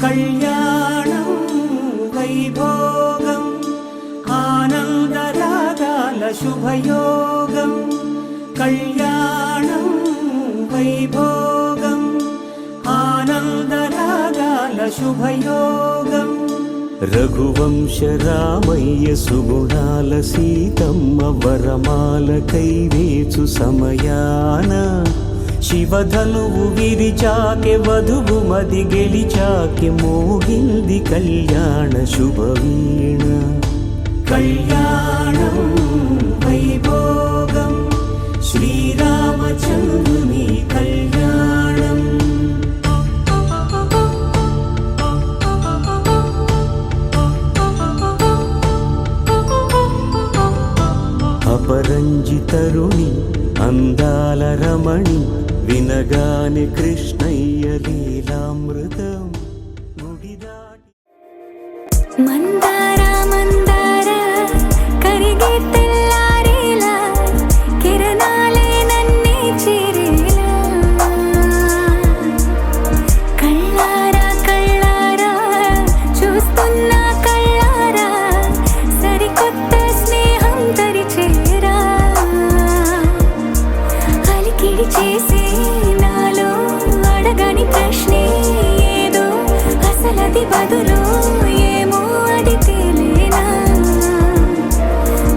కళ్యాణం వైభోగం ఆనందరాగాల శుభయోగం కళ్యాణం వైభోగం ఆనందరాగాల శుభయోగం రఘువంశ రామయ్య సుగుణాల సీతమ్మ వరమాల కైవేచు సమయాన శివధనువు విరిచాకె వధువు మది గెలిచాకె మోగింది కళ్యాణ శుభవీణ కళ్యాణం వైభోగం శ్రీరామచంద్రుని కళ్యాణం అపరంజి తరుణి అందాల రమణి వినగాని కృష్ణయ్య లీలామృతం ముడిదాటి మందార మందార కరిగే తెల్లారేలా కిరణాలే నన్నే చేరేలా కళ్ళారా కళ్ళారా చూస్తున్నా కళ్ళారా సరికొత్త స్నేహం తరిచేరా అలికిడి చేసే నాలో అడగని ప్రశ్నే ఏదో అసలది బదులు ఏమో అది తేలేనా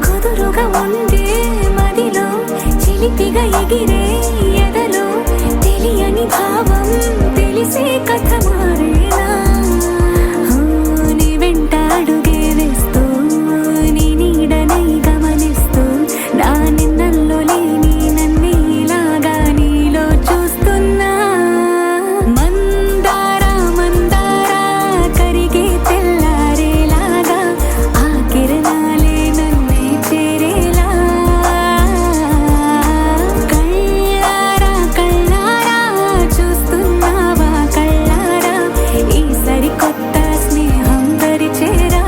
కుదురుగా ఉండే మదిలో చిలిపిగా ఎగిరే ఎదలో తెలియని భావం తెలిసే కథ మారేనా నీ వెంట అడుగే వేస్తూ నీ నీడనై గమనిస్తూ నా నిన్నల్లో లేని నన్నే ఇలాగా నీలో చూస్తున్నా మందార మందార కరిగే తెల్లారేలాగా ఆ కిరణాలే నన్నే చేరేలా కళ్ళారా కళ్ళారా చూస్తున్నావా కళ్ళారా ఈ సరికొత్త స్నేహం దరిచేరా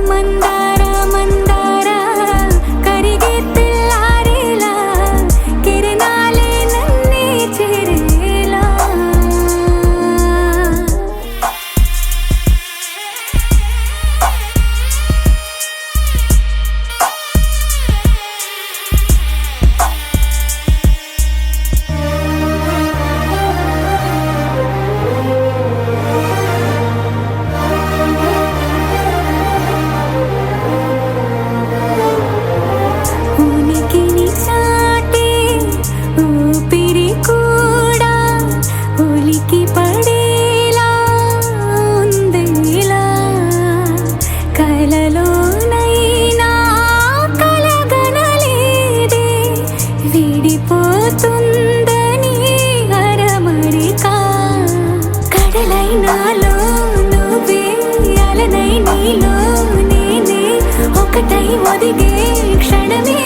మందార మందార కరిగే తెల్లారేలా కిరణాలే నన్నే చేరేలా ఉనికిని చాటే ఊపిరి కూడా ఉలికి పడేలా ఉందేలా కలలోనైనా కలగనలేదే విడిపోతుందని అరమరిక కడలైనాలో నువ్వే అలనై నీలో నేనే ఒకటై ఒదిగే క్షణమే